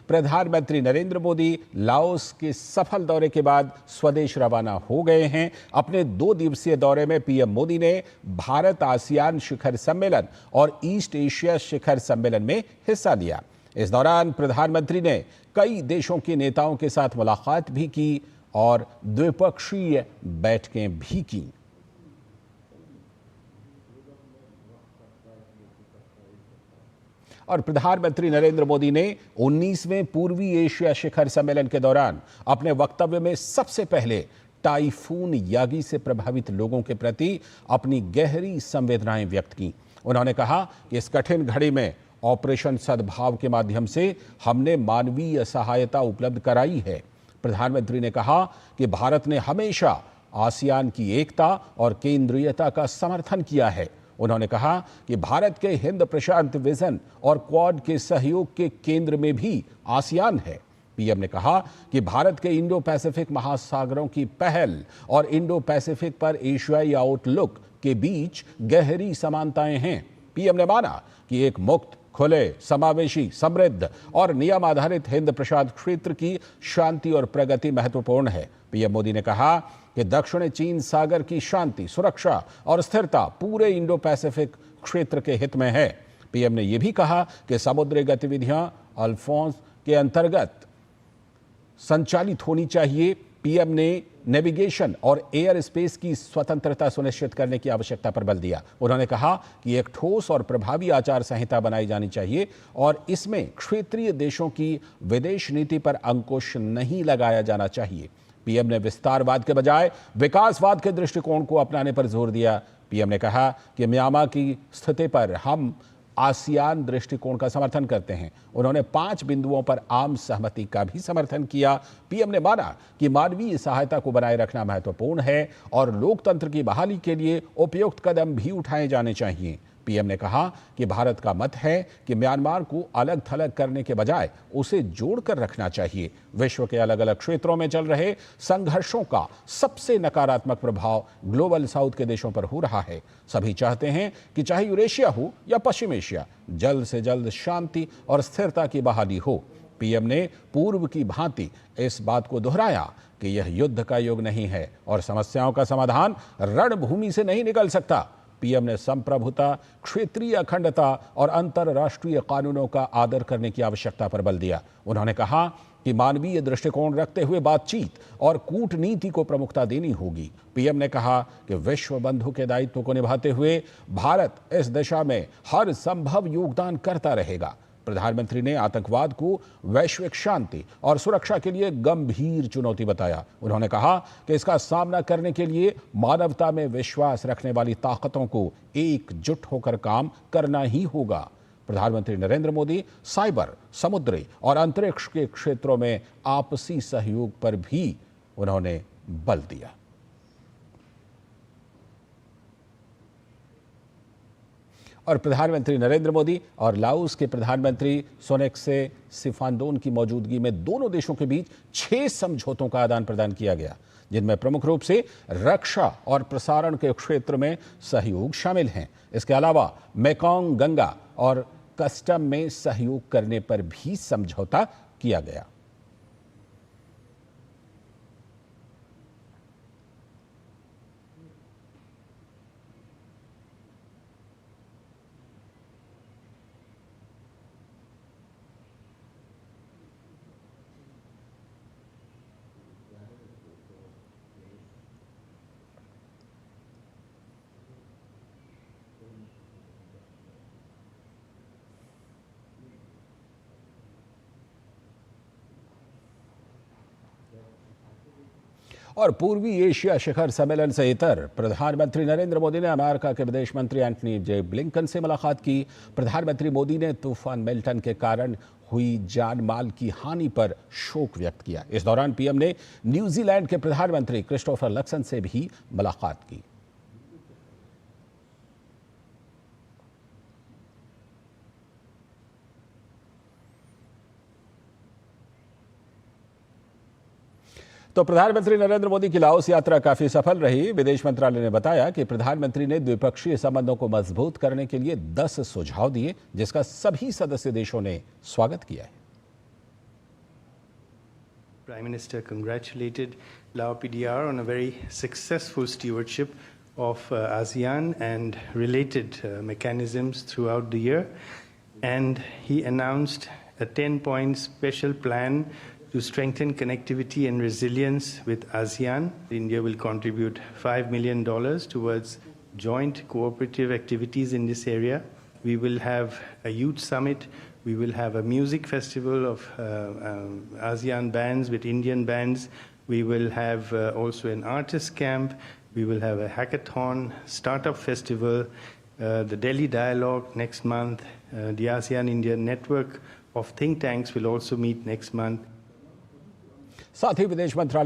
प्रधानमंत्री नरेंद्र मोदी लाओस के सफल दौरे के बाद स्वदेश रवाना हो गए हैं। अपने 2 दिवसीय दौरे में पीएम मोदी ने भारत आसियान शिखर सम्मेलन और ईस्ट एशिया शिखर सम्मेलन में हिस्सा लिया। इस दौरान प्रधानमंत्री ने कई देशों के नेताओं के साथ मुलाकात भी की और द्विपक्षीय बैठकें भी की। और प्रधानमंत्री नरेंद्र मोदी ने 19वें पूर्वी एशिया शिखर सम्मेलन के दौरान अपने वक्तव्य में सबसे पहले टाइफून यागी से प्रभावित लोगों के प्रति अपनी गहरी संवेदनाएं व्यक्त की। उन्होंने कहा कि इस कठिन घड़ी में ऑपरेशन सद्भाव के माध्यम से हमने मानवीय सहायता उपलब्ध कराई है। प्रधानमंत्री ने कहा कि भारत ने हमेशा आसियान की एकता और केंद्रीयता का समर्थन किया है। उन्होंने कहा कि भारत के हिंद प्रशांत विजन और क्वाड के सहयोग के केंद्र में भी आसियान है। पीएम ने कहा कि भारत के इंडो पैसिफिक महासागरों की पहल और इंडो पैसिफिक पर एशियाई आउटलुक के बीच गहरी समानताएं हैं। पीएम ने माना कि एक मुक्त, खुले, समावेशी, समृद्ध और नियम आधारित हिंद प्रशांत क्षेत्र की शांति और प्रगति महत्वपूर्ण है। पीएम मोदी ने कहा कि दक्षिण चीन सागर की शांति, सुरक्षा और स्थिरता पूरे इंडो पैसिफिक क्षेत्र के हित में है। पीएम ने यह भी कहा कि समुद्री गतिविधियां अल्फोंस के अंतर्गत संचालित होनी चाहिए। पीएम ने नेविगेशन और एयर स्पेस की स्वतंत्रता सुनिश्चित करने की आवश्यकता पर बल दिया। उन्होंने कहा कि एक ठोस और प्रभावी आचार संहिता बनाई जानी चाहिए और इसमें क्षेत्रीय देशों की विदेश नीति पर अंकुश नहीं लगाया जाना चाहिए। पीएम ने विस्तारवाद के बजाय विकासवाद के दृष्टिकोण को अपनाने पर जोर दिया। पीएम ने कहा कि म्यांमार की स्थिति पर हम आसियान दृष्टिकोण का समर्थन करते हैं। उन्होंने 5 बिंदुओं पर आम सहमति का भी समर्थन किया। पीएम ने माना कि मानवीय सहायता को बनाए रखना महत्वपूर्ण है और लोकतंत्र की बहाली के लिए उपयुक्त कदम भी उठाए जाने चाहिए। पीएम ने कहा कि भारत का मत है कि म्यांमार को अलग थलग करने के बजाय उसे जोड़कर रखना चाहिए। विश्व के अलग अलग क्षेत्रों में चल रहे संघर्षों का सबसे नकारात्मक प्रभाव ग्लोबल साउथ के देशों पर हो रहा है। सभी चाहते हैं कि चाहे यूरेशिया हो या पश्चिम एशिया, जल्द से जल्द शांति और स्थिरता की बहाली हो। पीएम ने पूर्व की भांति इस बात को दोहराया कि यह युद्ध का युग नहीं है और समस्याओं का समाधान रणभूमि से नहीं निकल सकता। पीएम ने संप्रभुता, क्षेत्रीय अखंडता और अंतर्राष्ट्रीय कानूनों का आदर करने की आवश्यकता पर बल दिया। उन्होंने कहा कि मानवीय दृष्टिकोण रखते हुए बातचीत और कूटनीति को प्रमुखता देनी होगी। पीएम ने कहा कि विश्व बंधु के दायित्व को निभाते हुए भारत इस दिशा में हर संभव योगदान करता रहेगा। प्रधानमंत्री ने आतंकवाद को वैश्विक शांति और सुरक्षा के लिए गंभीर चुनौती बताया। उन्होंने कहा कि इसका सामना करने के लिए मानवता में विश्वास रखने वाली ताकतों को एकजुट होकर काम करना ही होगा। प्रधानमंत्री नरेंद्र मोदी साइबर, समुद्री और अंतरिक्ष के क्षेत्रों में आपसी सहयोग पर भी उन्होंने बल दिया। और प्रधानमंत्री नरेंद्र मोदी और लाओस के प्रधानमंत्री सोनेक्से सिफांडोन की मौजूदगी में दोनों देशों के बीच 6 समझौतों का आदान प्रदान किया गया, जिनमें प्रमुख रूप से रक्षा और प्रसारण के क्षेत्र में सहयोग शामिल हैं। इसके अलावा मेकोंग गंगा और कस्टम में सहयोग करने पर भी समझौता किया गया। और पूर्वी एशिया शिखर सम्मेलन से इतर प्रधानमंत्री नरेंद्र मोदी ने अमेरिका के विदेश मंत्री एंटनी जे ब्लिंकन से मुलाकात की। प्रधानमंत्री मोदी ने तूफान मिल्टन के कारण हुई जान माल की हानि पर शोक व्यक्त किया। इस दौरान पीएम ने न्यूजीलैंड के प्रधानमंत्री क्रिस्टोफर लक्सन से भी मुलाकात की। तो प्रधानमंत्री नरेंद्र मोदी की लाओस यात्रा काफी सफल रही। विदेश मंत्रालय ने बताया कि प्रधानमंत्री ने द्विपक्षीय संबंधों को मजबूत करने के लिए 10 सुझाव दिए, जिसका सभी सदस्य देशों ने स्वागत किया है। Prime Minister congratulated Lao PDR on a very successful stewardship of ASEAN and related mechanisms throughout the year. And he announced a 10-point special plan to strengthen connectivity and resilience with ASEAN. India will contribute $5 million towards joint cooperative activities in this area. We will have a youth summit. We will have a music festival of ASEAN bands with Indian bands. We will have also an artist camp. We will have a hackathon, startup festival, the Delhi Dialogue next month. The ASEAN-India network of think tanks will also meet next month. साथ ही विदेश मंत्रालय